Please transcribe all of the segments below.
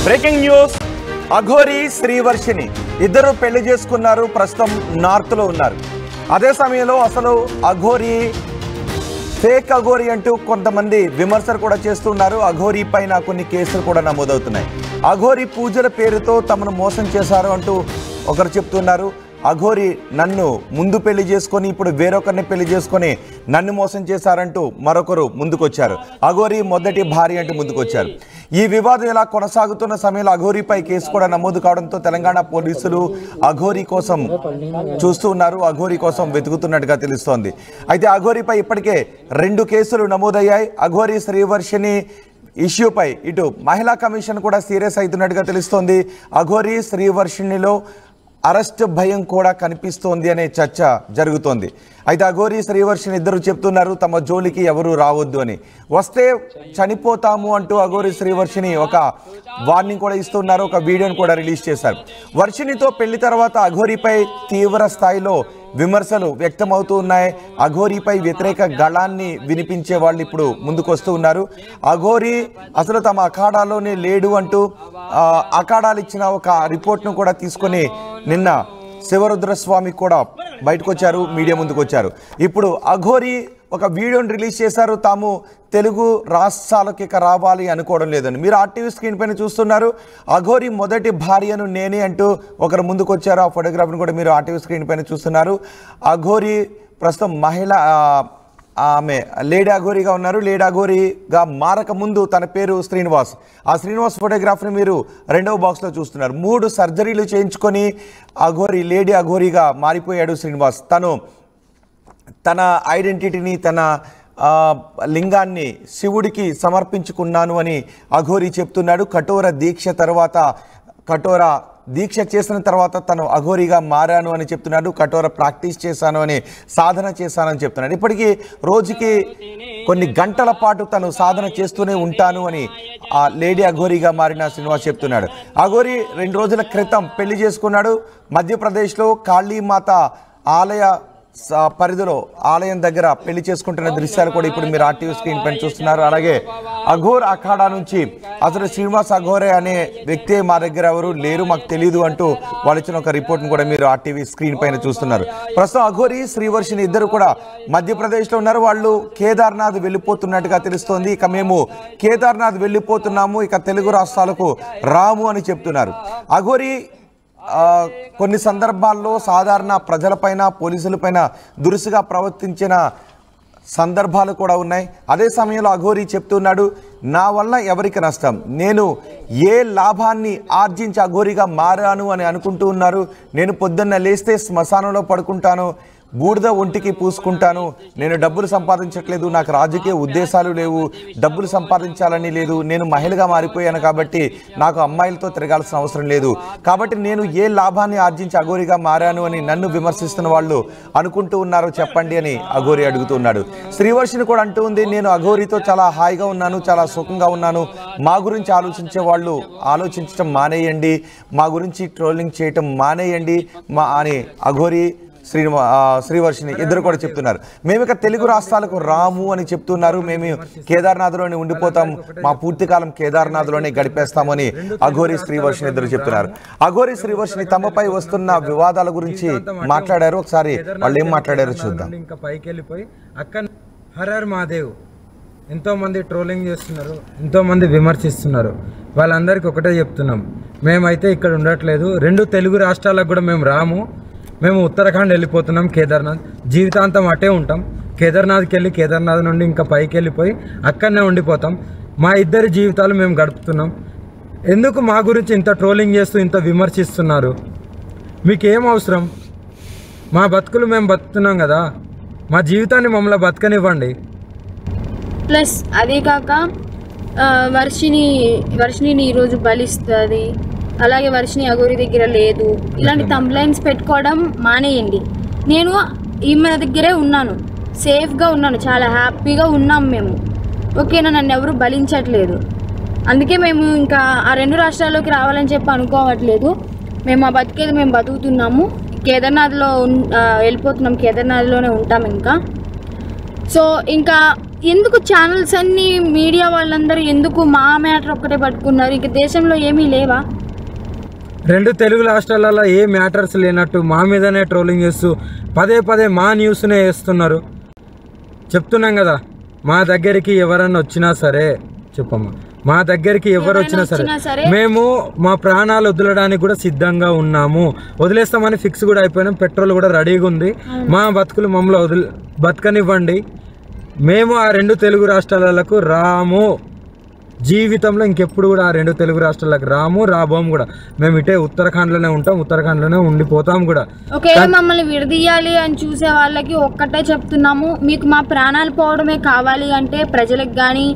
Breaking news. Aghori Srivarshini ఇద్దరు పెళ్లి చేసుకున్నారు. ప్రస్తుతం నార్త్ లో ఉన్నారు. అదే సమయంలో అసలు అఘోరి ఫేక్ అఘోరి అంటూ కొంతమంది విమర్శలు కూడా చేస్తున్నారు. అఘోరి పైన కొన్ని కేసులు కూడా నమోదవుతున్నాయి. అఘోరి పూజల పేరుతో తమను మోసం చేశారు అంటూ ఒకరు చెప్తున్నారు. అఘోరి నన్ను ముందు పెళ్లి చేసుకొని ఇప్పుడు వేరొకరిని పెళ్లి చేసుకొని నన్ను మోసం చేశారంటూ మరొకరు ముందుకొచ్చారు. అఘోరి మొదటి భార్య అంటూ ముందుకొచ్చారు. ఈ వివాదం ఇలా కొనసాగుతున్న సమయంలో అఘోరిపై కేసు కూడా నమోదు కావడంతో తెలంగాణ పోలీసులు అఘోరి కోసం చూస్తూ ఉన్నారు. అఘోరి కోసం వెతుకుతున్నట్టుగా తెలుస్తోంది. అయితే అఘోరిపై ఇప్పటికే 2 కేసులు నమోదయ్యాయి. అఘోరి శ్రీవర్షిని ఇష్యూపై ఇటు మహిళా కమిషన్ కూడా సీరియస్ అవుతున్నట్టుగా తెలుస్తోంది. అఘోరి శ్రీవర్షినిలో అరెస్ట్ భయం కూడా కనిపిస్తోంది అనే చర్చ జరుగుతోంది. అయితే అఘోరి శ్రీవర్షిని ఇద్దరు చెప్తున్నారు తమ జోలికి ఎవరు రావద్దు అని, వస్తే చనిపోతాము అంటూ అఘోరి శ్రీవర్షిని ఒక వార్నింగ్ కూడా ఇస్తున్నారు. ఒక వీడియోను కూడా రిలీజ్ చేశారు. వర్షినితో పెళ్లి తర్వాత అఘోరిపై తీవ్ర స్థాయిలో విమర్శలు వ్యక్తమవుతూ ఉన్నాయి. అఘోరిపై వ్యతిరేక గళాన్ని వినిపించే వాళ్ళు ఇప్పుడు ముందుకొస్తూ ఉన్నారు. అఘోరి అసలు తమ అఖాడాలోనే లేడు అంటూ అఖాడాలు ఇచ్చిన ఒక రిపోర్ట్ను కూడా తీసుకొని నిన్న శివరుద్రస్వామి కూడా బయటకు వచ్చారు, మీడియా ముందుకు వచ్చారు. ఇప్పుడు అఘోరి ఒక వీడియోని రిలీజ్ చేశారు. తాము తెలుగు రాష్ట్రాలకు ఇక రావాలి అనుకోవడం లేదని. మీరు ఆర్టీవీ స్క్రీన్ పైన చూస్తున్నారు. అఘోరి మొదటి భార్యను నేనే అంటూ ఒకరు ముందుకు వచ్చారు. ఆ ఫోటోగ్రాఫ్ని కూడా మీరు ఆర్టీవీ స్క్రీన్ పైన చూస్తున్నారు. అఘోరి ప్రస్తుతం ఆమె లేడీ అఘోరిగా ఉన్నారు. లేడీ అఘోరిగా మారక ముందు తన పేరు శ్రీనివాస్. ఆ శ్రీనివాస్ ఫోటోగ్రాఫ్ని మీరు 2వ బాక్స్లో చూస్తున్నారు. 3 సర్జరీలు చేయించుకొని అఘోరి లేడీ అఘోరిగా మారిపోయాడు శ్రీనివాస్. తన ఐడెంటిటీని తన లింగాన్ని శివుడికి సమర్పించుకున్నాను అని అఘోరి చెప్తున్నాడు. కఠోర దీక్ష చేసిన తర్వాత తను అఘోరిగా మారాను అని చెప్తున్నాడు. కఠోర ప్రాక్టీస్ చేశాను అని, సాధన చేశానని చెప్తున్నాడు. ఇప్పటికీ రోజుకి కొన్ని గంటల పాటు తను సాధన చేస్తూనే ఉంటాను అని ఆ లేడీ అఘోరిగా మారిన శ్రీనివాస్ చెప్తున్నాడు. అఘోరి 2 రోజుల క్రితం పెళ్లి చేసుకున్నాడు. మధ్యప్రదేశ్లో కాళీమాత ఆలయ పరిధిలో ఆలయం దగ్గర పెళ్లి చేసుకుంటున్న దృశ్యాలు కూడా ఇప్పుడు మీరు ఆర్టీవీ స్క్రీన్ పైన చూస్తున్నారు. అలాగే అఘోర్ అఖాడా నుంచి అసలు శ్రీనివాస్ అఘోరే అనే వ్యక్తి మా దగ్గర ఎవరు లేరు, మాకు తెలియదు అంటూ వాళ్ళు ఇచ్చిన ఒక రిపోర్ట్ను కూడా మీరు ఆర్టీవీ స్క్రీన్ పైన చూస్తున్నారు. ప్రస్తుతం అఘోరి శ్రీవర్షిని ఇద్దరు కూడా మధ్యప్రదేశ్లో ఉన్నారు. వాళ్ళు కేదార్నాథ్ వెళ్ళిపోతున్నట్టుగా తెలుస్తోంది. ఇక మేము కేదార్నాథ్ వెళ్ళిపోతున్నాము, ఇక తెలుగు రాష్ట్రాలకు రాము అని చెప్తున్నారు. అఘోరి కొన్ని సందర్భాల్లో సాధారణ ప్రజలపైన పోలీసులపైన దురుసుగా ప్రవర్తించిన సందర్భాలు కూడా ఉన్నాయి. అదే సమయంలో అఘోరి చెప్తున్నాడు, నా వల్ల ఎవరికి నష్టం, నేను ఏ లాభాన్ని ఆర్జించి అఘోరిగా మారాను అని అనుకుంటూ ఉన్నారు. నేను పొద్దున్న లేస్తే శ్మశానంలో పడుకుంటాను, బూడిద ఒంటికి పూసుకుంటాను, నేను డబ్బులు సంపాదించట్లేదు, నాకు రాజకీయ ఉద్దేశాలు లేవు, డబ్బులు సంపాదించాలని లేదు, నేను మహిళగా మారిపోయాను కాబట్టి నాకు అమ్మాయిలతో తిరగాల్సిన అవసరం లేదు, కాబట్టి నేను ఏ లాభాన్ని ఆర్జించి అఘోరిగా మారాను అని నన్ను విమర్శిస్తున్న వాళ్ళు అనుకుంటూ ఉన్నారో చెప్పండి అని అఘోరి అడుగుతున్నాడు. శ్రీవర్షిని కూడా అంటూ ఉంది, నేను అఘోరితో చాలా హాయిగా ఉన్నాను, చాలా సుఖంగా ఉన్నాను, మా గురించి ఆలోచించే వాళ్ళు ఆలోచించడం మానేయండి, మా గురించి ట్రోలింగ్ చేయటం మానేయండి అని అఘోరి శ్రీవర్షిని ఇద్దరు కూడా చెప్తున్నారు. మేము ఇక తెలుగు రాష్ట్రాలకు రాము అని చెప్తున్నారు. మేము కేదార్నాథ్లోనే ఉండిపోతాం, మా పూర్తికాలం కేదార్నాథ్లోనే గడిపేస్తామని అఘోరి శ్రీవర్షిని ఇద్దరు చెప్తున్నారు. అఘోరి శ్రీవర్షిని తమపై వస్తున్న వివాదాల గురించి మాట్లాడారు. ఒకసారి వాళ్ళు ఏం మాట్లాడారో చూద్దాం. ఇంకా పైకి వెళ్ళిపోయి అక్కడ హరర్ మహాదేవ్ ఎంతోమంది ట్రోలింగ్ చేస్తున్నారు, ఎంతోమంది విమర్శిస్తున్నారు. వాళ్ళందరికీ ఒకటే చెప్తున్నాం, మేమైతే ఇక్కడ ఉండట్లేదు, 2 తెలుగు రాష్ట్రాలకు కూడా మేము రాము, మేము ఉత్తరాఖండ్ వెళ్ళిపోతున్నాం, కేదార్నాథ్ జీవితాంతం అటే ఉంటాం. కేదార్నాథ్కి వెళ్ళి కేదార్నాథ్ నుండి ఇంకా పైకి వెళ్ళిపోయి అక్కడనే ఉండిపోతాం. మా ఇద్దరి జీవితాలు మేము గడుపుతున్నాం. ఎందుకు మా గురించి ఇంత ట్రోలింగ్ చేస్తూ ఇంత విమర్శిస్తున్నారు? మీకేం అవసరం? మా బతుకులు మేము బతుకుతున్నాం కదా, మా జీవితాన్ని మమ్మల్ని బతకనివ్వండి. ప్లస్ అదే కాక వర్షిని ఈరోజు బలిస్తుంది, అలాగే వర్షిని అఘోరి దగ్గర లేదు, ఇలాంటి కంప్లైంట్స్ పెట్టుకోవడం మానేయండి. నేను ఈమె దగ్గరే ఉన్నాను, సేఫ్గా ఉన్నాను, చాలా హ్యాపీగా ఉన్నాం మేము, ఓకేనా? నన్ను ఎవరు బలించట్లేదు. అందుకే మేము ఇంకా ఆ 2 రాష్ట్రాల్లోకి రావాలని చెప్పి అనుకోవట్లేదు. మేము ఆ బతికేది మేము బతుకుతున్నాము, కేదార్నాథ్లో వెళ్ళిపోతున్నాం, కేదార్నాథ్లోనే ఉంటాం ఇంకా. సో ఇంకా ఎందుకు ఛానల్స్ అన్ని మీడియా వాళ్ళందరూ ఎందుకు మా మ్యాటర్ ఒక్కటే పట్టుకున్నారు? ఇక దేశంలో ఏమీ లేవా? 2 తెలుగు రాష్ట్రాలలో ఏ మ్యాటర్స్ లేనట్టు మా మీదనే ట్రోలింగ్ చేస్తూ పదే మా న్యూస్నే వేస్తున్నారు. చెప్తున్నాం కదా, మా దగ్గరికి ఎవరన్నా వచ్చినా సరే, చెప్పమ్మా, మా దగ్గరికి ఎవరు వచ్చినా సరే మేము మా ప్రాణాలు వదలడానికి కూడా సిద్ధంగా ఉన్నాము. వదిలేస్తామని ఫిక్స్ కూడా అయిపోయినాం. పెట్రోల్ కూడా రెడీగా ఉంది. మా బతుకులు మమ్మల్ని బతకనివ్వండి. మేము ఆ 2 తెలుగు రాష్ట్రాలకు రాము. జీవితంలో ఇంకెప్పుడు కూడా ఆ 2 తెలుగు రాష్ట్రాలకు రాబోము కూడా. మేము ఇటే ఉత్తరాఖండ్లోనే ఉంటాం, ఉత్తరాఖండ్లోనే ఉండిపోతాం కూడా. ఒకవేళ మమ్మల్ని విడదీయాలి అని చూసే వాళ్ళకి ఒక్కటే చెప్తున్నాము, మీకు మా ప్రాణాలు పోవడమే కావాలి అంటే ప్రజలకు కానీ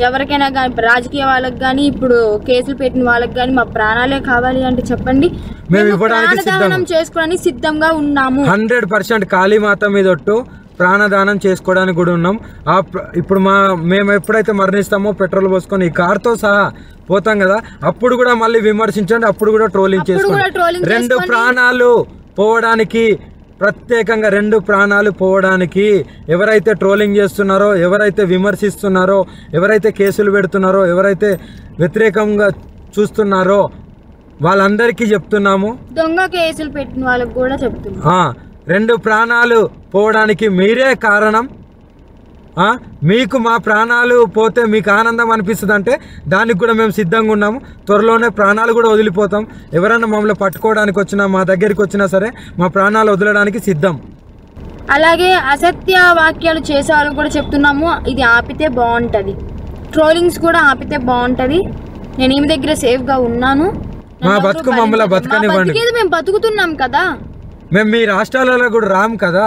ఎవరికైనా కానీ, రాజకీయ వాళ్ళకి కానీ, ఇప్పుడు కేసులు పెట్టిన వాళ్ళకి కానీ మా ప్రాణాలే కావాలి అంటే చెప్పండి. మేము ఇవ్వడానికి చేసుకోవడానికి సిద్ధంగా ఉన్నాము. 100% కాళీమాత మీద ఒట్టు ప్రాణదానం చేసుకోవడానికి కూడా ఉన్నాం. ఇప్పుడు మేము ఎప్పుడైతే మరణిస్తామో పెట్రోల్ పోసుకొని ఈ కార్తో సహా పోతాం కదా, అప్పుడు కూడా మళ్ళీ విమర్శించండి, అప్పుడు కూడా ట్రోలింగ్ చేసుకోండి. 2 ప్రాణాలు పోవడానికి, ప్రత్యేకంగా 2 ప్రాణాలు పోవడానికి ఎవరైతే ట్రోలింగ్ చేస్తున్నారో, ఎవరైతే విమర్శిస్తున్నారో, ఎవరైతే కేసులు పెడుతున్నారో, ఎవరైతే వ్యతిరేకంగా చూస్తున్నారో వాళ్ళందరికీ చెప్తున్నాము. దొంగ కేసులు పెట్టిన వాళ్ళకి కూడా చెప్తున్నాము. 2 ప్రాణాలు పోవడానికి మీరే కారణం. మీకు మా ప్రాణాలు పోతే మీకు ఆనందం అనిపిస్తుంది అంటే దానికి కూడా మేము సిద్ధంగా ఉన్నాము. త్వరలోనే ప్రాణాలు కూడా వదిలిపోతాం. ఎవరైనా మమ్మల్ని పట్టుకోవడానికి వచ్చినా, మా దగ్గరికి వచ్చినా సరే మా ప్రాణాలు వదలడానికి సిద్ధం. అలాగే అసత్య వాక్యాలు చేసే వాళ్ళకి కూడా చెప్తున్నాము, ఇది ఆపితే బాగుంటుంది. ట్రోలింగ్స్ కూడా ఆపితే బాగుంటుంది. నేను ఈమె దగ్గర సేఫ్గా ఉన్నాను. మా బతుకు మమ్మల్ని బతకనివ్వండి. మేము బతుకుతున్నాం కదా. మేము మీ రాష్ట్రాలలో కూడా రాము కదా,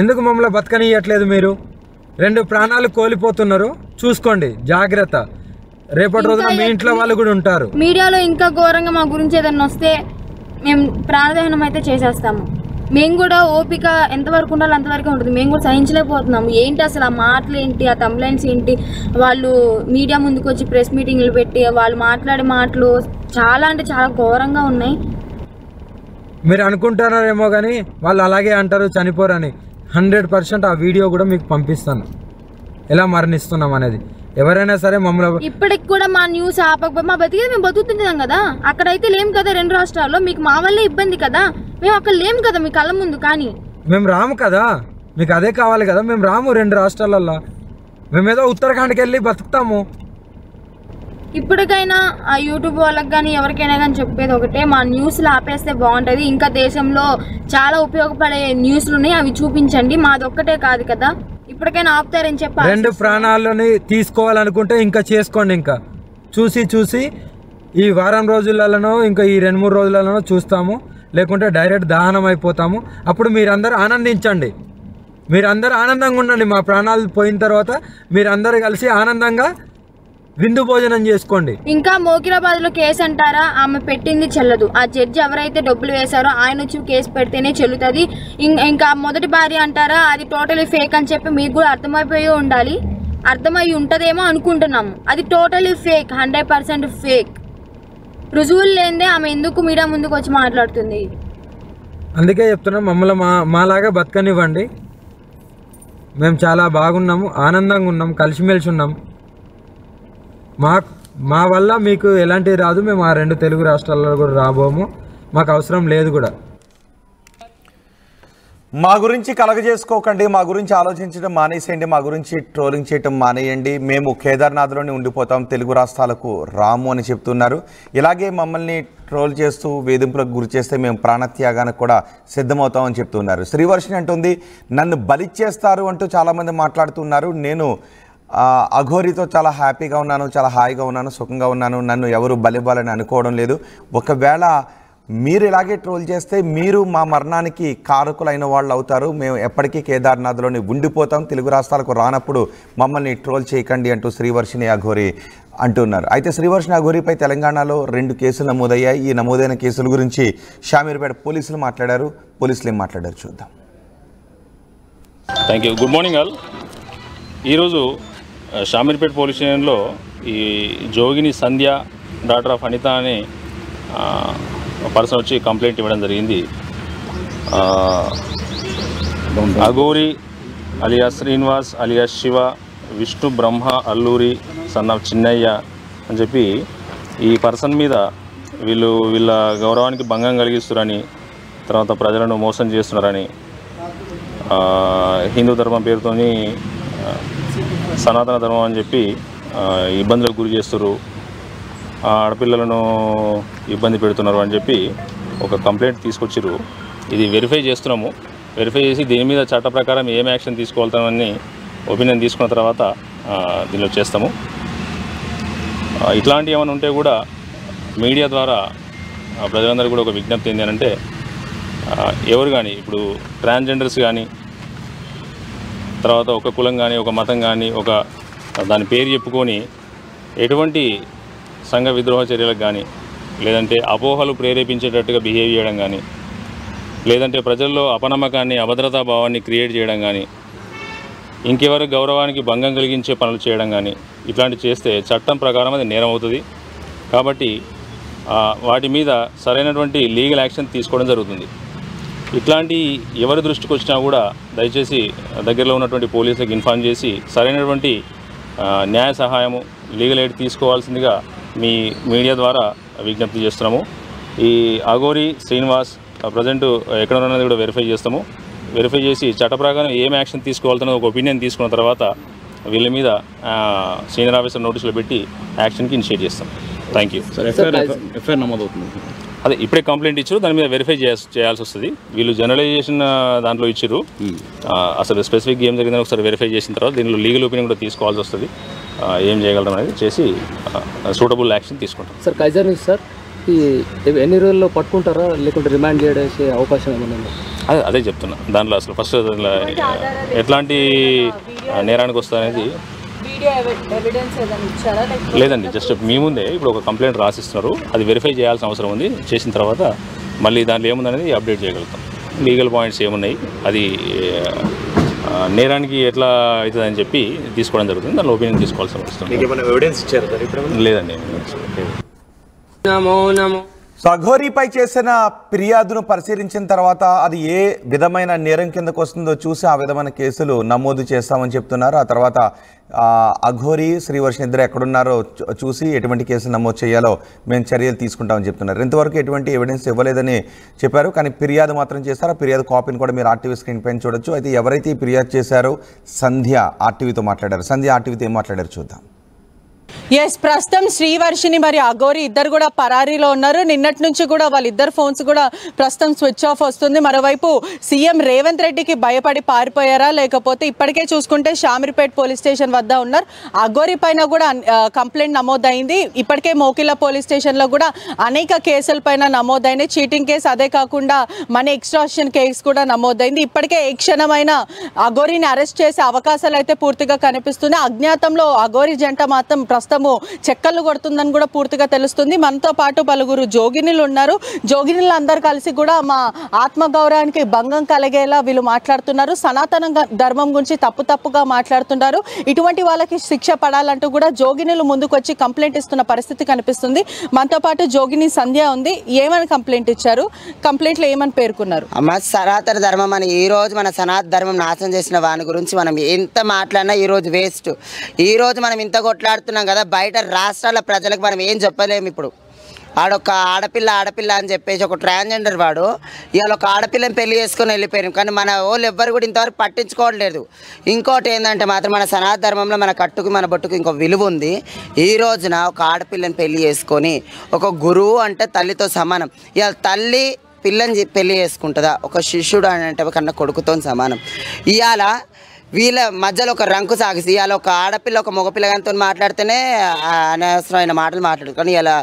ఎందుకు మమ్మల్ని బతకనియట్లేదు? మీరు 2 ప్రాణాలు కోల్పోతున్నారు, చూసుకోండి, జాగ్రత్త. రేపటి రోజున మీ ఇంట్లో వాళ్ళు కూడా ఉంటారు. మీడియాలో ఇంకా ఘోరంగా మా గురించి ఏదైనా వస్తే మేము ప్రాణదహనం అయితే చేసేస్తాము. మేము కూడా ఓపిక ఎంతవరకు ఉండాలో అంతవరకు ఉంటుంది. మేము కూడా సహించలేకపోతున్నాము. ఏంటి అసలు ఆ మాటలు ఏంటి, ఆ థంబ్నైల్స్ ఏంటి, వాళ్ళు మీడియా ముందుకు వచ్చి ప్రెస్ మీటింగ్లు పెట్టి వాళ్ళు మాట్లాడే మాటలు చాలా అంటే చాలా ఘోరంగా ఉన్నాయి. మీరు అనుకుంటున్నారేమో కానీ వాళ్ళు అలాగే అంటారు, చనిపోరని. 100% ఆ వీడియో కూడా మీకు పంపిస్తాను, ఎలా మరణిస్తున్నాం అనేది. ఎవరైనా సరే మమ్మల్ని ఇప్పటికి కూడా మా న్యూస్ ఆపకపోతే మా బతికేది మేము బతుకుతున్నాం కదా. అక్కడైతే లేం కదా 2 రాష్ట్రాల్లో. మీకు మా వల్లే ఇబ్బంది కదా. మేము అక్కడ లేం కదా మీ కళ్ళ ముందు. కానీ మేము రాము కదా, మీకు అదే కావాలి కదా. మేము రాము 2 రాష్ట్రాలల్లో. మేమేదో ఉత్తరాఖండ్కి వెళ్ళి బతుకుతాము. ఇప్పటికైనా ఆ యూట్యూబ్ వాళ్ళకి కానీ ఎవరికైనా కానీ చెప్పేది ఒకటే, మా న్యూస్లు ఆపేస్తే బాగుంటుంది. ఇంకా దేశంలో చాలా ఉపయోగపడే న్యూస్లు ఉన్నాయి, అవి చూపించండి. మాది ఒక్కటే కాదు కదా. ఇప్పటికైనా ఆపుతారని చెప్పి 2 ప్రాణాలని తీసుకోవాలనుకుంటే ఇంకా చేసుకోండి. ఇంకా చూసి ఈ వారం రోజులలోనో ఇంకా ఈ 2-3 రోజులలోనో చూస్తాము, లేకుంటే డైరెక్ట్ దహనం అయిపోతాము. అప్పుడు మీరందరూ ఆనందించండి, మీరందరూ ఆనందంగా ఉండండి. మా ప్రాణాలు పోయిన తర్వాత మీరందరూ కలిసి ఆనందంగా విందు భోజనం చేసుకోండి. ఇంకా మోకిరాబాద్ లో కేసు అంటారా, ఆమె పెట్టింది చెల్లదు. ఆ జడ్జి ఎవరైతే డబ్బులు వేశారో ఆయన వచ్చి కేసు పెడితేనే చెల్లుతుంది. ఇంకా మొదటి భార్య అంటారా, అది టోటలీ ఫేక్ అని చెప్పి మీకు కూడా అర్థమైపోయి ఉండాలి. అర్థమై ఉంటుందేమో అనుకుంటున్నాము. అది టోటలీ ఫేక్, 100% ఫేక్. రుజువులు లేదే ఆమె ఎందుకు మీడియా ముందుకు వచ్చి మాట్లాడుతుంది? అందుకే చెప్తున్నాం, మమ్మల్ని మాలాగా బతకనివ్వండి. మేము చాలా బాగున్నాము, ఆనందంగా ఉన్నాం, కలిసిమెలిసి ఉన్నాం. మా వల్ల మీకు ఎలాంటివి రాదు. మేము ఆ 2 తెలుగు రాష్ట్రాల్లో కూడా రాబోము, మాకు అవసరం లేదు కూడా. మా గురించి కలగజేసుకోకండి, మా గురించి ఆలోచించడం మానేసేయండి, మా గురించి ట్రోలింగ్ చేయటం మానేయండి. మేము కేదార్నాథ్లోనే ఉండిపోతాం, తెలుగు రాష్ట్రాలకు రాము అని చెప్తున్నారు. ఇలాగే మమ్మల్ని ట్రోల్ చేస్తూ వేధింపులకు గురి చేస్తే మేము ప్రాణత్యాగానికి కూడా సిద్ధమవుతామని చెప్తున్నారు. శ్రీవర్షిని అంటుంది, నన్ను బలిచ్చేస్తారు అంటూ చాలామంది మాట్లాడుతున్నారు. నేను అఘోరితో చాలా హ్యాపీగా ఉన్నాను, చాలా హాయిగా ఉన్నాను, సుఖంగా ఉన్నాను. నన్ను ఎవరు బలివ్వాలని అనుకోవడం లేదు. ఒకవేళ మీరు ఇలాగే ట్రోల్ చేస్తే మీరు మా మరణానికి కారకులైన వాళ్ళు అవుతారు. మేము ఎప్పటికీ కేదార్నాథ్లోని ఉండిపోతాం, తెలుగు రాష్ట్రాలకు రానప్పుడు మమ్మల్ని ట్రోల్ చేయకండి అంటూ శ్రీవర్షిని అఘోరి అంటున్నారు. అయితే శ్రీవర్షిని అఘోరిపై తెలంగాణలో 2 కేసులు నమోదయ్యాయి. ఈ నమోదైన కేసుల గురించి షామీర్పేట పోలీసులు మాట్లాడారు. పోలీసులు ఏం మాట్లాడారు చూద్దాం. Thank you. Good morning all. ఈరోజు షామీర్పేట పోలీస్ స్టేషన్లో ఈ జోగిని సంధ్య డాటర్ ఆఫ్ అనిత అని పర్సన్ వచ్చి కంప్లైంట్ ఇవ్వడం జరిగింది. Aghori alias Srinivas alias Shiva Vishnu Brahma Alluri son of Chinnaiah అని చెప్పి ఈ పర్సన్ మీద వీళ్ళ గౌరవానికి భంగం కలిగిస్తున్నారని, తర్వాత ప్రజలను మోసం చేస్తున్నారని, హిందూ ధర్మం పేరుతోని సనాతన ధర్మం అని చెప్పి ఇబ్బందులకు గురి చేస్తున్నారు, ఆడపిల్లలను ఇబ్బంది పెడుతున్నారు అని చెప్పి ఒక కంప్లైంట్ తీసుకొచ్చిర్రు. ఇది వెరిఫై చేస్తున్నాము. వెరిఫై చేసి దీని మీద చట్ట ప్రకారం ఏం యాక్షన్ తీసుకోవాలని ఒపీనియన్ తీసుకున్న తర్వాత దీనిలో చేస్తాము. ఇట్లాంటివి ఏమైనా ఉంటే కూడా మీడియా ద్వారా ప్రజలందరికీ కూడా ఒక విజ్ఞప్తి ఏంటి అంటే, ఎవరు కానీ ఇప్పుడు ట్రాన్స్జెండర్స్ కానీ, తర్వాత ఒక కులం కానీ, ఒక మతం కానీ, ఒక దాని పేరు చెప్పుకొని ఎటువంటి సంఘ విద్రోహ చర్యలకు కానీ, లేదంటే అపోహలు ప్రేరేపించేటట్టుగా బిహేవ్ చేయడం కానీ, లేదంటే ప్రజల్లో అపనమ్మకాన్ని, అభద్రతా భావాన్ని క్రియేట్ చేయడం కానీ, ఇంకెవరి గౌరవానికి భంగం కలిగించే పనులు చేయడం కానీ, ఇట్లాంటివి చేస్తే చట్టం ప్రకారం అది నేరం అవుతుంది. కాబట్టి వాటి మీద సరైనటువంటి లీగల్ యాక్షన్ తీసుకోవడం జరుగుతుంది. ఇట్లాంటి ఎవరి దృష్టికి వచ్చినా కూడా దయచేసి దగ్గరలో ఉన్నటువంటి పోలీసులకు ఇన్ఫార్మ్ చేసి సరైనటువంటి న్యాయ సహాయము, లీగల్ ఎయిడ్ తీసుకోవాల్సిందిగా మీ మీడియా ద్వారా విజ్ఞప్తి చేస్తున్నాము. ఈ అఘోరి శ్రీనివాస్ ప్రజెంట్ ఎక్కడ ఉన్నది కూడా వెరిఫై చేస్తాము. వెరిఫై చేసి చట్ట ప్రకారం ఏం యాక్షన్ తీసుకోవాలన్న ఒక ఒపీనియన్ తీసుకున్న తర్వాత వీళ్ళ మీద సీనియర్ ఆఫీసర్ నోటీసులు పెట్టి యాక్షన్కి ఇనిషియేట్ చేస్తాం. Thank you. ఎఫ్ఐఆర్ నమోదవుతుంది. అదే ఇప్పుడే కంప్లైంట్ ఇచ్చారు, దాని మీద వెరిఫై చేయాల్సి వస్తుంది. వీళ్ళు జనరలైజేషన్ దాంట్లో ఇచ్చారు. అసలు స్పెసిఫిక్ ఏం జరిగిందని ఒకసారి వెరిఫై చేసిన తర్వాత దీనిలో లీగల్ ఒపీనియన్ కూడా తీసుకోవాల్సి వస్తుంది. ఏం చేయగలడం అనేది చేసి సూటబుల్ యాక్షన్ తీసుకుంటాం. సార్ కైజర్ న్యూస్ సార్ ఎన్ని రోజుల్లో పట్టుకుంటారా, లేకుంటే రిమాండ్ చేసే అవకాశం ఏమన్నా? అదే చెప్తున్నా. దాంట్లో అసలు ఫస్ట్ ఎట్లాంటి నేరానికి వస్తుందనేది లేదండి. జస్ట్ మీ ముందే ఇప్పుడు ఒక కంప్లైంట్ రాసిస్తున్నారు, అది వెరిఫై చేయాల్సిన అవసరం ఉంది. చేసిన తర్వాత మళ్ళీ దాంట్లో ఏముందనేది అప్డేట్ చేయగలుగుతాం. లీగల్ పాయింట్స్ ఏమున్నాయి, అది నేరానికి ఎట్లా అవుతుందని చెప్పి తీసుకోవడం జరుగుతుంది. దాంట్లో ఒపీనియన్ తీసుకోవాల్సిన అవసరం లేదండి. సో అఘోరీపై చేసిన ఫిర్యాదును పరిశీలించిన తర్వాత అది ఏ విధమైన నేరం కిందకు వస్తుందో చూసి ఆ విధమైన కేసులు నమోదు చేస్తామని చెప్తున్నారు. ఆ తర్వాత అఘోరి శ్రీవర్షిని ఇద్దరు ఎక్కడున్నారో చూసి ఎటువంటి కేసులు నమోదు చేయాలో మేము చర్యలు తీసుకుంటామని చెప్తున్నారు. ఇంతవరకు ఎటువంటి ఎవిడెన్స్ ఇవ్వలేదని చెప్పారు, కానీ ఫిర్యాదు మాత్రం చేశారు. ఆ ఫిర్యాదు కాపీని కూడా మీరు ఆర్టీవీ స్క్రీన్ పైన చూడొచ్చు. అయితే ఎవరైతే ఫిర్యాదు చేశారో సంధ్య ఆర్టీవీతో మాట్లాడారు. సంధ్య ఆర్టీవీతో ఏం మాట్లాడారు చూద్దాం. ఎస్, ప్రస్తుతం శ్రీవర్షిని మరి అఘోరి ఇద్దరు కూడా పరారీలో ఉన్నారు. నిన్నటి నుంచి కూడా వాళ్ళిద్దరు ఫోన్స్ కూడా ప్రస్తుతం స్విచ్ ఆఫ్ వస్తుంది. మరోవైపు సీఎం రేవంత్ రెడ్డికి భయపడి పారిపోయారా, లేకపోతే ఇప్పటికే చూసుకుంటే షామీర్పేట్ పోలీస్ స్టేషన్ వద్ద ఉన్నారు. అఘోరి పైన కూడా కంప్లైంట్ నమోదైంది. ఇప్పటికే మోకిలా పోలీస్ స్టేషన్లో కూడా అనేక కేసుల పైన నమోదైనాయి. చీటింగ్ కేసు, అదే కాకుండా మనీ ఎక్స్ట్రాక్షన్ కేసు కూడా నమోదైంది. ఇప్పటికే ఏ క్షణమైన అఘోరిని అరెస్ట్ చేసే అవకాశాలు అయితే పూర్తిగా కనిపిస్తున్నాయి. అజ్ఞాతంలో అఘోరి జంట మాత్రం ప్రస్తుతము చెక్కలు కొడుతుందని కూడా పూర్తిగా తెలుస్తుంది. మనతో పాటు పలువురు జోగినులు ఉన్నారు. జోగినులు అందరు కలిసి కూడా మా ఆత్మగౌరవానికి భంగం కలిగేలా వీళ్ళు మాట్లాడుతున్నారు. సనాతన ధర్మం గురించి తప్పుగా మాట్లాడుతున్నారు. ఇటువంటి వాళ్ళకి శిక్ష పడాలంటూ కూడా జోగినులు ముందుకు వచ్చి కంప్లైంట్ ఇస్తున్న పరిస్థితి కనిపిస్తుంది. మనతో పాటు జోగిని సంధ్య ఉంది. ఏమని కంప్లైంట్ ఇచ్చారు, కంప్లైంట్లో ఏమని పేర్కొన్నారు? అమ్మ, సనాతన ధర్మం అని ఈ రోజు మన సనాతన ధర్మం నాశనం చేసిన వాని గురించి మనం ఎంత మాట్లాడినా ఈ రోజు వేస్ట్. ఈ రోజు మనం ఇంత కొట్లాడుతున్నాం కదా, బయట రాష్ట్రాల ప్రజలకు మనం ఏం చెప్పలేము. ఇప్పుడు ఆడొక ఆడపిల్ల అని చెప్పేసి ఒక ట్రాన్స్జెండర్ వాడు ఇవాళ ఒక ఆడపిల్లని పెళ్లి చేసుకొని వెళ్ళిపోయారు. కానీ మన వాళ్ళు ఎవ్వరు కూడా ఇంతవరకు పట్టించుకోవట్లేదు. ఇంకోటి ఏంటంటే మాత్రం మన సనాతన ధర్మంలో మన కట్టుకు మన బొట్టుకు ఇంకో విలువ ఉంది. ఈ రోజున ఒక ఆడపిల్లని పెళ్లి చేసుకొని ఒక గురువు అంటే తల్లితో సమానం. ఇవాళ తల్లి పిల్లని పెళ్లి చేసుకుంటుందా? ఒక శిష్యుడు అంటే కన్నా కొడుకుతో సమానం. ఇవాళ వీళ్ళ మధ్యలో ఒక రంకు సాగిసి ఇవాళ ఒక ఆడపిల్ల ఒక మగపిల్లగానితో మాట్లాడితేనే అనవసరమైన మాటలు మాట్లాడు. కానీ ఇలా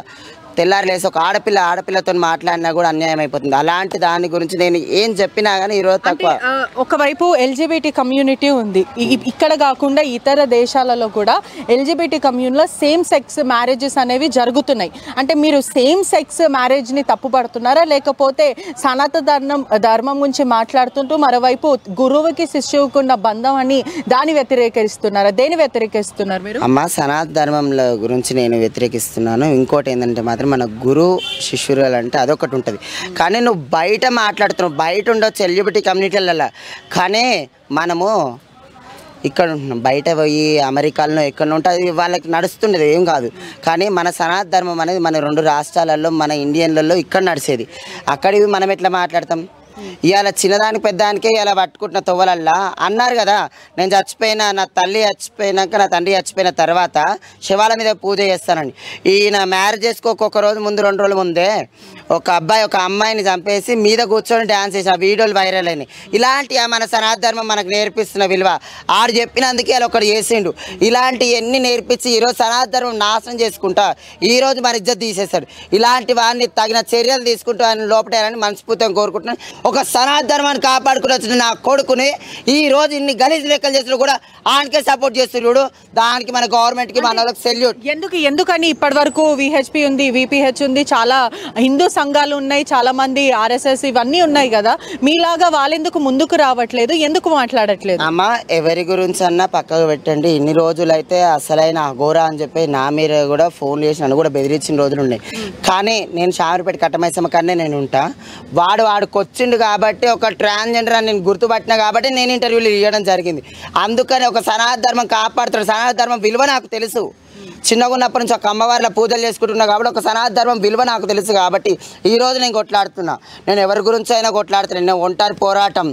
తెల్లారి లేసి ఒక ఆడపిల్లతో మాట్లాడినా కూడా అన్యాయం అయిపోతుంది. అలాంటి దాని గురించి నేను ఏం చెప్పినా కానీ ఈరోజు తక్కువ. ఒకవైపు ఎల్జిబిటీ కమ్యూనిటీ ఉంది, ఇక్కడ కాకుండా ఇతర దేశాలలో కూడా ఎల్జిబిటీ కమ్యూనిటీలో సేమ్ సెక్స్ మ్యారేజెస్ అనేవి జరుగుతున్నాయి. అంటే మీరు సేమ్ సెక్స్ మ్యారేజ్ని తప్పుపడుతున్నారా, లేకపోతే సనాతన ధర్మం గురించి మాట్లాడుతుంటూ మరోవైపు గురువుకి శిష్యువుకున్న బంధం అని దాన్ని వ్యతిరేకిస్తున్నారా? దేని వ్యతిరేకిస్తున్నారు మీరు? అమ్మ, సనాతన ధర్మంలో గురించి నేను వ్యతిరేకిస్తున్నాను. ఇంకోటి ఏంటంటే మాత్రం మన గురు శిష్యురాలు అంటే అదొకటి ఉంటుంది. కానీ నువ్వు బయట మాట్లాడుతున్నావు, బయట ఉండొచ్చు ఎల్జిబిటీ కమ్యూనిటీలలో, కానీ మనము ఇక్కడ ఉంటున్నాం. బయట పోయి అమెరికాలో ఎక్కడ ఉంటే అది వాళ్ళకి నడుస్తుండేది ఏం కాదు. కానీ మన సనాతన ధర్మం అనేది మన 2 రాష్ట్రాలలో మన ఇండియన్లలో ఇక్కడ నడిచేది. అక్కడివి మనం ఎట్లా మాట్లాడతాం? ఇవాళ చిన్నదానికి పెద్దదానికే ఇలా పట్టుకుంటున్న తొవ్వలల్లా అన్నారు కదా, నేను చచ్చిపోయినా, నా తల్లి చచ్చిపోయినాక నా తండ్రి చచ్చిపోయిన తర్వాత శవాల మీద పూజ చేస్తానండి. ఈయన మ్యారేజ్ చేసుకోక రోజు ముందు 2 రోజుల ముందే ఒక అబ్బాయి ఒక అమ్మాయిని చంపేసి మీద కూర్చొని డ్యాన్స్ చేసి ఆ వీడియోలు వైరల్ అయినాయి. ఇలాంటి మన సనాతన ధర్మం మనకు నేర్పిస్తున్న విలువ ఆడు చెప్పినందుకే అలా ఒకటి చేసిండు. ఇలాంటివన్నీ నేర్పించి ఈరోజు సనాతన ధర్మం నాశనం చేసుకుంటా ఈరోజు మన ఇజ్జత్ తీసేస్తాడు. ఇలాంటి వాడిని తగిన చర్యలు తీసుకుంటూ ఆయన లోపటారని మనస్ఫూర్తిగా కోరుకుంటున్నాను. ఒక సనాతన ధర్మాన్ని కాపాడుకుని వచ్చిన నా కొడుకుని ఈ రోజు ఇన్ని గలీజ్ లెక్కలు చేసినా కూడా ఆయనకే సపోర్ట్ చేస్తున్నాడు. దానికి మన గవర్నమెంట్కి మన వాళ్ళకి సెల్యూట్. ఎందుకని ఇప్పటి వరకు విహెచ్పి ఉంది, విపిహెచ్ ఉంది, చాలా హిందూ సంఘాలు ఉన్నాయి, చాలా మంది ఆర్ఎస్ఎస్ ఇవన్నీ ఉన్నాయి కదా, మీలాగా వాళ్ళెందుకు ముందుకు రావట్లేదు, ఎందుకు మాట్లాడట్లేదు? అమ్మ ఎవరి గురించి అన్నా పక్కకు పెట్టండి. ఇన్ని రోజులైతే అసలైన అఘోరా అని చెప్పి నా మీద కూడా ఫోన్ చేసి నన్ను కూడా బెదిరించిన రోజులు ఉన్నాయి. కానీ నేను షామీర్పేట కట్టమైసమ్మ కన్నా నేను ఉంటా. వాడుకొచ్చిండు కాబట్టి ఒక ట్రాన్స్జెండర్ అని నేను గుర్తుపట్టినా కాబట్టి నేను ఇంటర్వ్యూలు ఇవ్వడం జరిగింది. అందుకని ఒక సనాతన ధర్మం కాపాడుతాడు. సనాతన ధర్మం విలువ నాకు తెలుసు. చిన్నగా ఉన్నప్పటి నుంచి ఒక అమ్మవారిలో పూజలు చేసుకుంటున్నా కాబట్టి ఒక సనాతన ధర్మం విలువ నాకు తెలుసు. కాబట్టి ఈరోజు నేను కొట్లాడుతున్నా. నేను ఎవరి గురించి అయినా కొట్లాడుతున్నాను. నేను ఒంటరి పోరాటం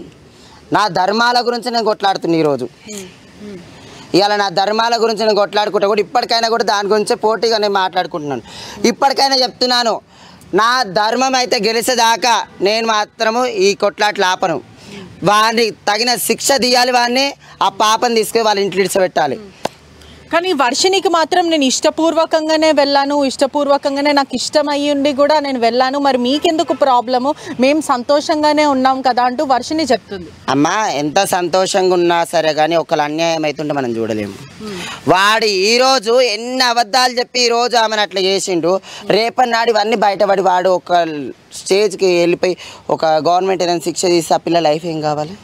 నా ధర్మాల గురించి నేను కొట్లాడుతున్నా. ఈరోజు ఇవాళ నా ధర్మాల గురించి నేను కొట్లాడుకుంటా కూడా ఇప్పటికైనా కూడా దాని గురించే పోటీగా నేను మాట్లాడుకుంటున్నాను. ఇప్పటికైనా చెప్తున్నాను, నా ధర్మం అయితే గెలిచేదాకా నేను మాత్రము ఈ కొట్లాట్లు ఆపను. వాడిని తగిన శిక్ష తీయాలి. వాడిని ఆ పాపని తీసుకొని వాళ్ళ ఇంట్లో ఇడిచిపెట్టాలి. కానీ వర్షినికి మాత్రం నేను ఇష్టపూర్వకంగానే వెళ్ళాను, ఇష్టపూర్వకంగానే నాకు ఇష్టం అయ్యి ఉండి కూడా నేను వెళ్ళాను, మరి మీకెందుకు ప్రాబ్లము, మేము సంతోషంగానే ఉన్నాం కదా అంటూ వర్షిని చెప్తుంది. అమ్మా ఎంత సంతోషంగా ఉన్నా సరే కానీ ఒకళ్ళు అన్యాయం అవుతుంటే మనం చూడలేము. వాడు ఈరోజు ఎన్ని అబద్ధాలు చెప్పి ఈరోజు ఆమెను అట్లా చేసిండు. రేపన్నాడు ఇవన్నీ బయటపడి వాడు ఒక స్టేజ్కి వెళ్ళిపోయి ఒక గవర్నమెంట్ ఏదైనా శిక్ష తీసి ఆ పిల్ల లైఫ్ ఏం కావాలి?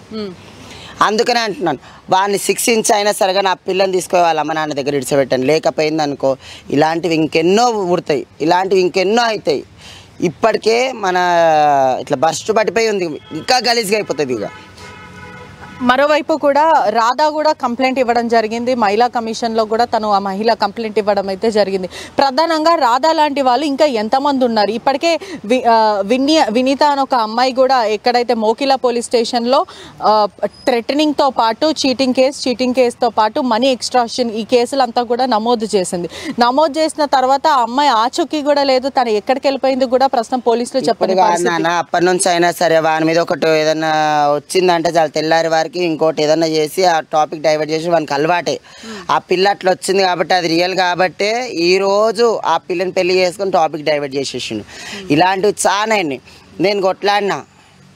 అందుకనే అంటున్నాను, వాడిని శిక్షించి అయినా సరిగా నా పిల్లని తీసుకొని వాళ్ళ అమ్మ నాన్న దగ్గర ఇడిచిపెట్టాను. లేకపోయింది అనుకో ఇలాంటివి ఇంకెన్నో పుడతాయి, ఇలాంటివి ఇంకెన్నో అవుతాయి. ఇప్పటికే మన ఇట్లా బస్టు పట్టిపోయి ఉంది, ఇంకా గలీజ్గా అయిపోతుంది. ఇక మరోవైపు కూడా రాధా కూడా కంప్లైంట్ ఇవ్వడం జరిగింది. మహిళా కమిషన్లో కూడా తను ఆ మహిళ కంప్లైంట్ ఇవ్వడం అయితే జరిగింది. ప్రధానంగా రాధా లాంటి వాళ్ళు ఇంకా ఎంతమంది ఉన్నారు? ఇప్పటికే వినీత అని ఒక అమ్మాయి కూడా ఎక్కడైతే మోకిలా పోలీస్ స్టేషన్లో థ్రెటనింగ్తో పాటు చీటింగ్ కేసుతో పాటు మనీ ఎక్స్ట్రాక్షన్ ఈ కేసులంతా కూడా నమోదు చేసింది. నమోదు చేసిన తర్వాత ఆ అమ్మాయి ఆచూకీ కూడా లేదు, తను ఎక్కడికి వెళ్ళిపోయింది కూడా ప్రస్తుతం పోలీసులు చెప్పండి. అప్పటి నుంచి అయినా సరే వాని మీద ఒకటి ఏదన్నా వచ్చిందంటే చాలా తెల్లారి వారికి ఇంకోటి ఏదన్నా చేసి ఆ టాపిక్ డైవర్ట్ చేసి వానికి అలవాటే. ఆ పిల్ల అట్లా వచ్చింది కాబట్టి అది రియల్ కాబట్టే ఈరోజు ఆ పిల్లని పెళ్లి చేసుకొని టాపిక్ డైవర్ట్ చేసేసిండు. ఇలాంటివి చాలా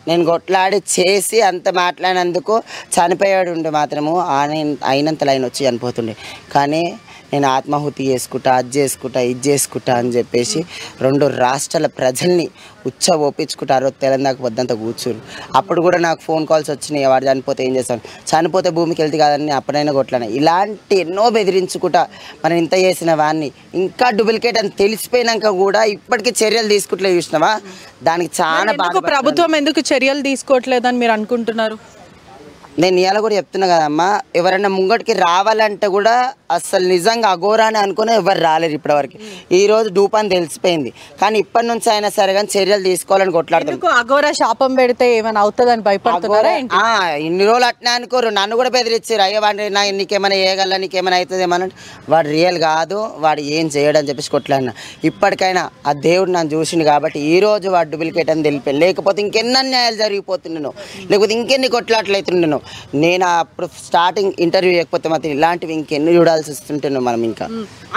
నేను కొట్లాడి చేసి అంత మాట్లాడినందుకు చనిపోయాడు ఉండే మాత్రము అయినంత లైన్ వచ్చి చనిపోతుండే. కానీ నేను ఆత్మాహుతి చేసుకుంటా, ఇది చేసుకుంటా అని చెప్పేసి 2 రాష్ట్రాల ప్రజల్ని ఒప్పించుకుంటారు. తెలంగాణకు వద్దంతా కూర్చురు. అప్పుడు కూడా నాకు ఫోన్ కాల్స్ వచ్చినాయి, వాడు చనిపోతే ఏం చేస్తాను, చనిపోతే భూమికి వెళ్తే కాదని అప్పుడైనా కొట్లాను. ఇలాంటి ఎన్నో బెదిరించుకుంటా మనం ఇంత చేసిన వాడిని ఇంకా డూప్లికేట్ అని తెలిసిపోయినాక కూడా ఇప్పటికీ చర్యలు తీసుకుంటలేదు. చూసినావా? దానికి చాలా బాగా ప్రభుత్వం ఎందుకు చర్యలు తీసుకోవట్లేదని మీరు అనుకుంటున్నారు? నేను ఇవాళ కూడా చెప్తున్నా కదమ్మా, ఎవరైనా ముంగటికి రావాలంటే కూడా అసలు నిజంగా అఘోరా అని అనుకుని ఎవరు రాలేరు ఇప్పటివరకు. ఈరోజు డూపాన్ని తెలిసిపోయింది. కానీ ఇప్పటి నుంచి అయినా సరే కానీ చర్యలు తీసుకోవాలని కొట్లాడుతాను. అఘోరా శాపం పెడితే ఏమైనా అవుతుందని భయపడుతున్నారా? ఇన్ని రోజులు అట్లా అనుకోరు, నన్ను కూడా బెదిరించారు. అయ్యో వాడి నీకేమైనా చేయగల, నీకేమైనా అవుతుంది ఏమన్నా. వాడు రియల్ కాదు, వాడు ఏం చేయడని చెప్పేసి కొట్లాడినా. ఇప్పటికైనా ఆ దేవుడు నన్ను చూసిండు కాబట్టి ఈరోజు వాడు డూప్లికేట్ అని తెలిపాను. లేకపోతే ఇంకెన్ని అన్యాయాలు జరిగిపోతున్నాను, లేకపోతే ఇంకెన్ని కొట్లాట్లు అవుతున్నాను. నేను అప్పుడు స్టార్టింగ్ ఇంటర్వ్యూ చేయకపోతే మాత్రం ఇలాంటివి ఇంకెన్ని చూడాల్సి వస్తుంటాను మనం. ఇంకా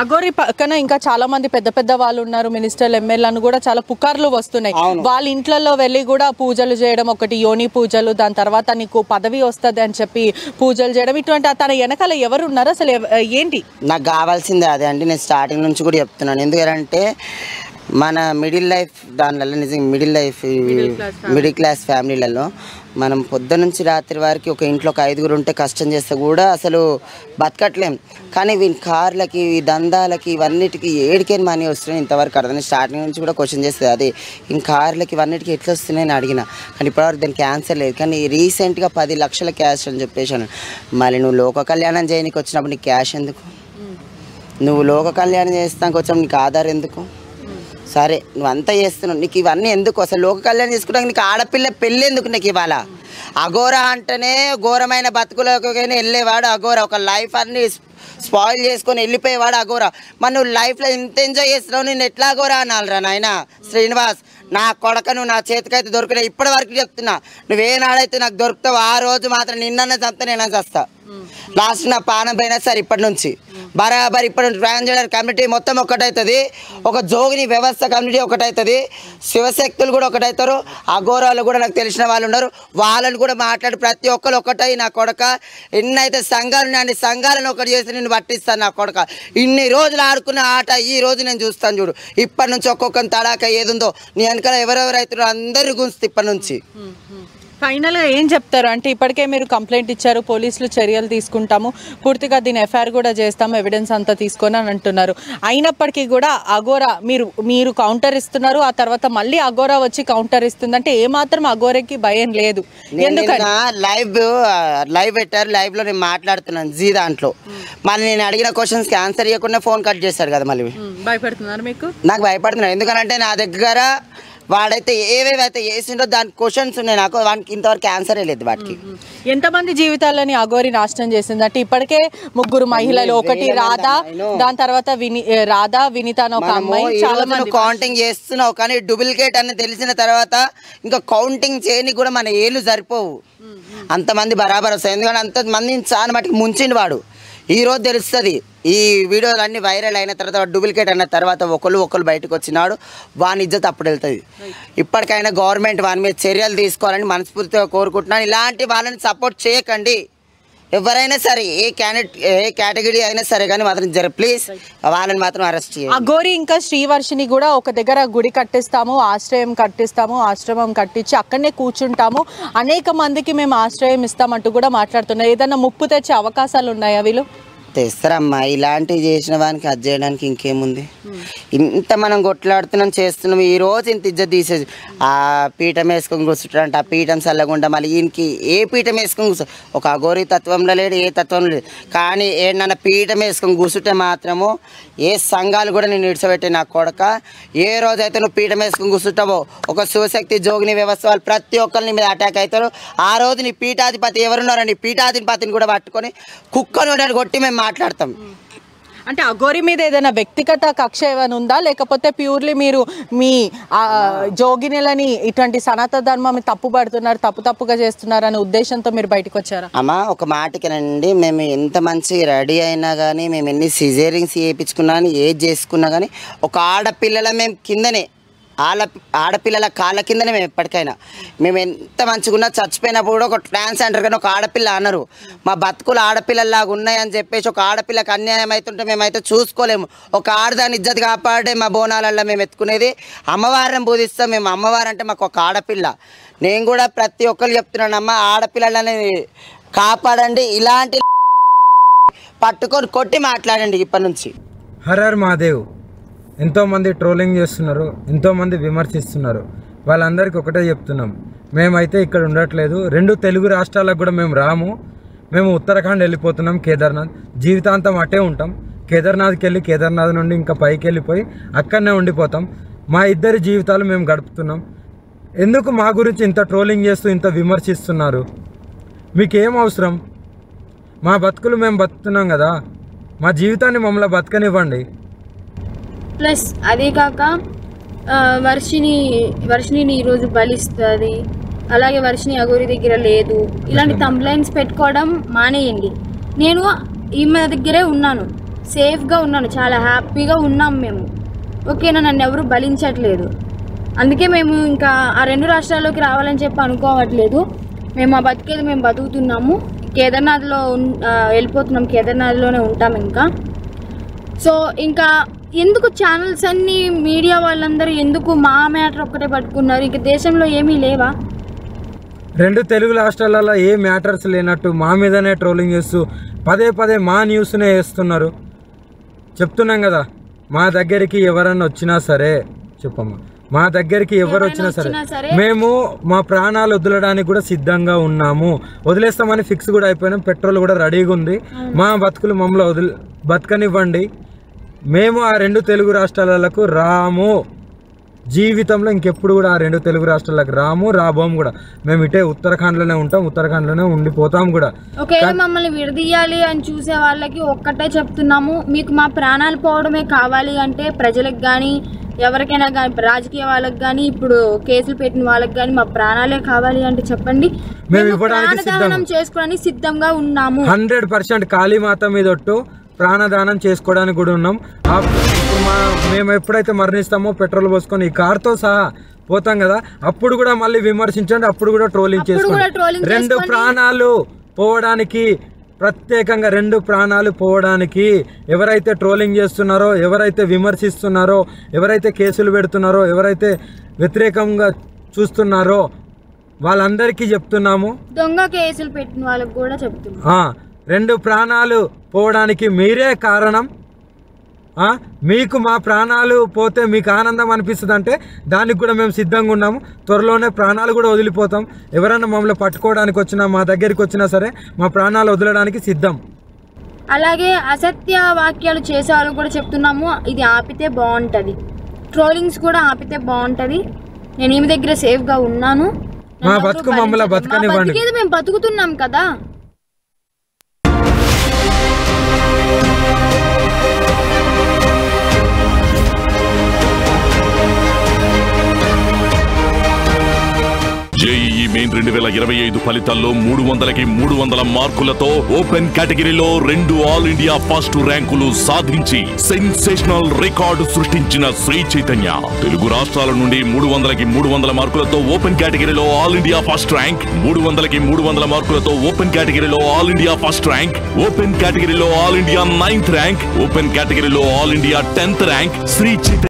అఘోరి పక్కన ఇంకా చాలా మంది పెద్ద వాళ్ళు ఉన్నారు, మినిస్టర్లు, ఎమ్మెల్యేలను కూడా చాలా పుకార్లు వస్తున్నాయి. వాళ్ళ ఇంట్లలో వెళ్ళి కూడా పూజలు చేయడం, ఒకటి యోని పూజలు, దాని తర్వాత నీకు పదవి వస్తుంది అని చెప్పి పూజలు చేయడం, ఇటువంటి తన వెనకాల ఎవరు ఉన్నారు అసలు ఏంటి? నాకు కావాల్సిందే అదే అండి. నేను స్టార్టింగ్ నుంచి కూడా చెప్తున్నాను. ఎందుకంటే మన మిడిల్ లైఫ్ దానివల్ల నిజంగా మిడిల్ క్లాస్ ఫ్యామిలీలలో మనం పొద్దు నుంచి రాత్రి వరకు ఒక ఇంట్లో ఒక 5 ఉంటే కష్టం చేస్తే కూడా అసలు బతకట్లేం. కానీ వీని కార్లకి ఈ దందాలకి ఇవన్నిటికి ఏడికేని మనీ వస్తున్నాయి ఇంతవరకు అర్థం. స్టార్టింగ్ నుంచి కూడా క్వశ్చన్ చేస్తుంది అది ఈ కార్లకి ఇవన్నిటికి ఎట్లా వస్తున్నాయని అడిగిన, కానీ ఇప్పటివరకు దానికి ఆన్సర్ లేదు. కానీ రీసెంట్గా 10 లక్షల క్యాష్ అని చెప్పేసాను. మళ్ళీ నువ్వు లోక కళ్యాణం చేయడానికి వచ్చినప్పుడు నీకు క్యాష్ ఎందుకు? నువ్వు లోక కళ్యాణం చేస్తానికి వచ్చినప్పుడు నీకు ఆధార్ ఎందుకు? సరే నువ్వు అంతా చేస్తున్నావు, నీకు ఇవన్నీ ఎందుకు? అసలు లోక కళ్యాణం చేసుకుంటానికి నీకు ఆడపిల్ల పెళ్ళి ఎందుకు నీకు ఇవాళ? అఘోరా అంటేనే ఘోరమైన బతుకులకు వెళ్ళేవాడు అఘోరా. ఒక లైఫ్ అన్ని స్పాయిల్ చేసుకొని వెళ్ళిపోయేవాడు అఘోరా. మరి నువ్వు లైఫ్లో ఇంత ఎంజాయ్ చేస్తున్నావు, నేను ఎట్లా అఘోరా అనాలిరా నాయన శ్రీనివాస్? నా కొడక నువ్వు నా చేతికైతే దొరికినా ఇప్పటి వరకు చెప్తున్నా, నువ్వేనాడైతే నాకు దొరుకుతావు ఆ రోజు మాత్రం నిన్న చంపుతా నేను చేస్తా. లాస్ట్ నా పానం పోయినా సరే ఇప్పటి నుంచి బరాబర్ ఇప్పుడు ట్రాన్స్జెండర్ కమ్యూనిటీ మొత్తం ఒకటవుతుంది, ఒక జోగిని వ్యవస్థ కమ్యూనిటీ ఒకటవుతుంది, శివశక్తులు కూడా ఒకటవుతారు, అఘోరాలు కూడా నాకు తెలిసిన వాళ్ళు ఉన్నారు, వాళ్ళని కూడా మాట్లాడి ప్రతి ఒక్కరు ఒకటై నా కొడక ఎన్నైతే సంఘాలు అన్ని సంఘాలను ఒకటి చేసి నేను పట్టిస్తాను నా కొడక. ఇన్ని రోజులు ఆడుకున్న ఆట ఈ రోజు నేను చూస్తాను చూడు. ఇప్పటి నుంచి ఒక్కొక్కరిని తడాక ఏదుందో నీ వెనకాల ఎవరెవరు అవుతున్నారో అందరినీ గుంచుతా ఇప్పటి నుంచి. ఫైనల్గా ఏం చెప్తారు అంటే ఇప్పటికే మీరు కంప్లైంట్ ఇచ్చారు, పోలీసులు చర్యలు తీసుకుంటాము, పూర్తిగా దీని ఎఫ్ఐఆర్ కూడా చేస్తాము, ఎవిడెన్స్ అంతా తీసుకొని అని అంటున్నారు. అయినప్పటికీ కూడా అఘోరా మీరు కౌంటర్ ఇస్తున్నారు, ఆ తర్వాత మళ్ళీ అఘోరా వచ్చి కౌంటర్ ఇస్తుంది అంటే ఏమాత్రం అఘోరాకి భయం లేదు. ఎందుకంటే లైవ్ పెట్టారు, లైవ్ లో నేను మాట్లాడుతున్నాను జీ దాంట్లో. మళ్ళీ నేను అడిగిన క్వశ్చన్స్ కి ఆన్సర్ ఇవ్వకుండా ఫోన్ కట్ చేశారు కదా. మళ్ళీ భయపడుతున్నారు మీకు? నాకు భయపడుతున్నారు ఎందుకంటే నా దగ్గర వాడైతే ఏవేవైతే చేసిండో దాని క్వశ్చన్స్ ఉన్నాయి, నాకు వానికి ఇంతవరకు ఆన్సరే లేదు. వాటికి ఎంతమంది జీవితాలని అఘోరి నాశనం చేసింది అంటే ఇప్పటికే 3 మహిళలు, ఒకటి రాధా, దాని తర్వాత రాధా వినీత అని ఒక అమ్మాయి, చాలా మంది కౌంటింగ్ చేస్తున్నావు. కానీ డూప్లికేట్ అని తెలిసిన తర్వాత ఇంకా కౌంటింగ్ చేయని కూడా మన ఏళ్ళు సరిపోవు, అంతమంది బరాబర్ వస్తాయి. ఎందుకంటే అంతమంది చాలా మటుకు ముంచిండు వాడు. ఈ రోజు తెలుస్తుంది, ఈ వీడియోలు అన్ని వైరల్ అయిన తర్వాత డూప్లికేట్ అయిన తర్వాత ఒకళ్ళు బయటకు వచ్చినాడు, వాని ఇజ్జత్ అప్పుడు వెళ్తుంది. ఇప్పటికైనా గవర్నమెంట్ వాని మీద చర్యలు తీసుకోవాలని మనస్ఫూర్తిగా కోరుకుంటున్నాను. ఇలాంటి వాళ్ళని సపోర్ట్ చేయకండి ఎవరైనా సరే, ఏ కేటగిరీ అయినా సరే, కానీ మాత్రం ప్లీజ్ వాళ్ళని మాత్రం అరెస్ట్ చేయండి. అఘోరి ఇంకా శ్రీవర్షిని కూడా ఒక దగ్గర గుడి కట్టిస్తాము, ఆశ్రమం కట్టించి అక్కడనే కూర్చుంటాము, అనేక మందికి మేము ఆశ్రయం ఇస్తామంటూ కూడా మాట్లాడుతున్నాం. ఏదైనా ముప్పు తెచ్చే అవకాశాలు ఉన్నాయా? వీళ్ళు తెస్తారమ్మా, ఇలాంటివి చేసిన వానికి అది చేయడానికి ఇంకేముంది? ఇంత మనం కొట్లాడుతున్నాం చేస్తున్నాం, ఈ రోజు ఇంత ఇజ్జత్ తీసేది. ఆ పీఠం వేసుకొని కూర్చుంటారంట, ఆ పీఠం చల్లకుండా మళ్ళీ ఈయనకి ఏ పీఠం వేసుకొని కూర్చో, ఒక అఘోరి తత్వంలో లేడు, ఏ తత్వంలో లేదు. కానీ ఏడన్నా పీఠం వేసుకొని కూర్చుంటే మాత్రము ఏ సంఘాలు కూడా నేను ఇడిచిపెట్టే నా కొడక. ఏ రోజైతే నువ్వు పీఠం వేసుకొని కూర్చుంటావో ఒక శివశక్తి జోగిని వ్యవస్థ వాళ్ళు ప్రతి ఒక్కరిని మీద అటాక్ అవుతారు. ఆ రోజు నీ పీఠాధిపతి ఎవరున్నారని పీఠాధిపతిని కూడా పట్టుకొని కుక్కను కొట్టి మేము మాట్లాడతాం. అంటే అఘోరి మీద ఏదైనా వ్యక్తిగత కక్ష ఏమైనా ఉందా, లేకపోతే ప్యూర్లీ మీరు మీ జోగినిలని ఇటువంటి సనాతన ధర్మం తప్పుగా చేస్తున్నారు అనే ఉద్దేశంతో మీరు బయటకు వచ్చారా? అమ్మా ఒక మాటకేనండి, మేము ఎంత మంచి రెడీ అయినా కానీ, మేము ఎన్ని సిజేరింగ్స్ చేయించుకున్నా కానీ, ఏది చేసుకున్నా కానీ, ఒక ఆడపిల్లల మేము కిందనే ఆడపిల్లల కాళ్ళ కిందనే మేము ఎప్పటికైనా. మేము ఎంత మంచిగా చచ్చిపోయినప్పుడు కూడా ఒక ట్రాన్స్జెండర్ కానీ ఒక ఆడపిల్ల అన్నారు. మా బతుకులు ఆడపిల్లలాగా ఉన్నాయని చెప్పేసి ఒక ఆడపిల్లకి అన్యాయం అవుతుంటే మేమైతే చూసుకోలేము. ఒక ఆడదాని ఇజ్జత్ కాపాడే మా బోనాలల్లో మేము ఎత్తుకునేది అమ్మవారిని బోధిస్తాం. మేము అమ్మవారు అంటే మాకు ఒక ఆడపిల్ల. నేను కూడా ప్రతి ఒక్కరు చెప్తున్నానమ్మా, ఆడపిల్లలని కాపాడండి, ఇలాంటి పట్టుకొని కొట్టి మాట్లాడండి ఇప్పటి నుంచి. హరర్ మహాదేవ్ ఎంతోమంది ట్రోలింగ్ చేస్తున్నారు, ఎంతోమంది విమర్శిస్తున్నారు. వాళ్ళందరికీ ఒకటే చెప్తున్నాం, మేమైతే ఇక్కడ ఉండట్లేదు, 2 తెలుగు రాష్ట్రాలకు కూడా మేము రాము. మేము ఉత్తరాఖండ్ వెళ్ళిపోతున్నాం, కేదార్నాథ్ జీవితాంతం అట్టే ఉంటాం. కేదార్నాథ్కి వెళ్ళి కేదార్నాథ్ నుండి ఇంకా పైకి వెళ్ళిపోయి అక్కడనే ఉండిపోతాం. మా ఇద్దరి జీవితాలు మేము గడుపుతున్నాం. ఎందుకు మా గురించి ఇంత ట్రోలింగ్ చేస్తూ ఇంత విమర్శిస్తున్నారు? మీకేం అవసరం? మా బతుకులు మేము బతుకుతున్నాం కదా, మా జీవితాన్ని మమ్మల్ని బతకనివ్వండి. ప్లస్ అదే కాక వర్షిని ఈరోజు బలిస్తుంది, అలాగే వర్షిని అఘోరి దగ్గర లేదు, ఇలాంటి కంప్లైంట్స్ పెట్టుకోవడం మానేయండి. నేను ఈమె దగ్గరే ఉన్నాను, సేఫ్గా ఉన్నాను, చాలా హ్యాపీగా ఉన్నాం మేము. ఓకేనా, నన్ను ఎవరు బలించట్లేదు. అందుకే మేము ఇంకా ఆ 2 రాష్ట్రాల్లోకి రావాలని చెప్పి అనుకోవట్లేదు. మేము ఆ బతికేది మేము బతుకుతున్నాము. కేదార్నాథ్లో వెళ్ళిపోతున్నాం, కేదార్నాథ్లోనే ఉంటాం ఇంకా. సో ఇంకా ఎందుకు ఛానల్స్ అన్ని మీడియా వాళ్ళందరూ ఎందుకు మా మ్యాటర్ ఒక్కటే పట్టుకున్నారు? ఇంక దేశంలో ఏమీ లేవా? 2 తెలుగు రాష్ట్రాలలో ఏ మ్యాటర్స్ లేనట్టు మా మీదనే ట్రోలింగ్ చేస్తూ పదే మా న్యూస్నే వేస్తున్నారు. చెప్తున్నాం కదా, మా దగ్గరికి ఎవరన్నా వచ్చినా సరే, చెప్పమ్మా, మా దగ్గరికి ఎవరు వచ్చినా సరే మేము మా ప్రాణాలు వదలడానికి కూడా సిద్ధంగా ఉన్నాము. వదిలేస్తామని ఫిక్స్ కూడా అయిపోయినాం. పెట్రోల్ కూడా రెడీగా ఉంది. మా బతుకులు మమ్మల్ని బతకనివ్వండి. మేము ఆ 2 తెలుగు రాష్ట్రాలకు రాము. జీవితంలో ఇంకెప్పుడు కూడా ఆ 2 తెలుగు రాష్ట్రాలకు రాబోము కూడా. మేము ఇటే ఉత్తరాఖండ్లోనే ఉంటాం, ఉత్తరాఖండ్లోనే ఉండిపోతాం కూడా. ఒకవేళ మమ్మల్ని విడదీయాలి అని చూసే వాళ్ళకి ఒక్కటే చెప్తున్నాము, మీకు మా ప్రాణాలు పోవడమే కావాలి అంటే ప్రజలకు కానీ ఎవరికైనా కానీ, రాజకీయ వాళ్ళకి కానీ, ఇప్పుడు కేసులు పెట్టిన వాళ్ళకి కానీ మా ప్రాణాలే కావాలి అంటే చెప్పండి. మేము ఇవ్వడానికి ప్రాణదానం చేసుకోవడానికి సిద్ధంగా ఉన్నాము. 100% కాళీమాత మీద ఒట్టు ప్రాణదానం చేసుకోవడానికి కూడా ఉన్నాం. మేము ఎప్పుడైతే మరణిస్తామో పెట్రోల్ పోసుకొని ఈ కార్తో సహా పోతాం కదా, అప్పుడు కూడా మళ్ళీ విమర్శించండి, అప్పుడు కూడా ట్రోలింగ్ చేసుకోండి. 2 ప్రాణాలు పోవడానికి, ప్రత్యేకంగా 2 ప్రాణాలు పోవడానికి ఎవరైతే ట్రోలింగ్ చేస్తున్నారో, ఎవరైతే విమర్శిస్తున్నారో, ఎవరైతే కేసులు పెడుతున్నారో, ఎవరైతే వ్యతిరేకంగా చూస్తున్నారో వాళ్ళందరికీ చెప్తున్నాము. దొంగ కేసులు పెట్టిన వాళ్ళకి కూడా చెప్తున్నాం. 2 ప్రాణాలు పోవడానికి మీరే కారణం. మీకు మా ప్రాణాలు పోతే మీకు ఆనందం అనిపిస్తుంది అంటే దానికి కూడా మేము సిద్ధంగా ఉన్నాము. త్వరలోనే ప్రాణాలు కూడా వదిలిపోతాం. ఎవరైనా మమ్మల్ని పట్టుకోవడానికి వచ్చినా, మా దగ్గరికి వచ్చినా సరే మా ప్రాణాలు వదలడానికి సిద్ధం. అలాగే అసత్య వాక్యాలు చేసే వాళ్ళు కూడా చెప్తున్నాము, ఇది ఆపితే బాగుంటుంది. ట్రోలింగ్స్ కూడా ఆపితే బాగుంటుంది. నేను ఈమె దగ్గర సేఫ్గా ఉన్నాను. మా బతుకు మమ్మల్ని బతకనివ్వండి. మేము బతుకుతున్నాం కదా. జేఈఈ మెయిన్ 2025 ఫలితాల్లో 300కి 300 మార్కులతో ఓపెన్ కేటగిరీలో 2 ఆల్ ఇండియా ఫస్ట్ ర్యాంకులు సాధించి సెన్సేషనల్ రికార్డు సృష్టించిన శ్రీ చైతన్య. తెలుగు రాష్ట్రాల నుండి 300కి 300 మార్కులతో ఓపెన్ కేటగిరీలో ఆల్ ఇండియా ఫస్ట్ ర్యాంక్, 300కి 300 మార్కులతో ఓపెన్ కేటగిరీలో all India first rank, open కేటగిరీలో all India 9th rank, open కేటగిరీలో all India 10th rank Sri Chaitanya.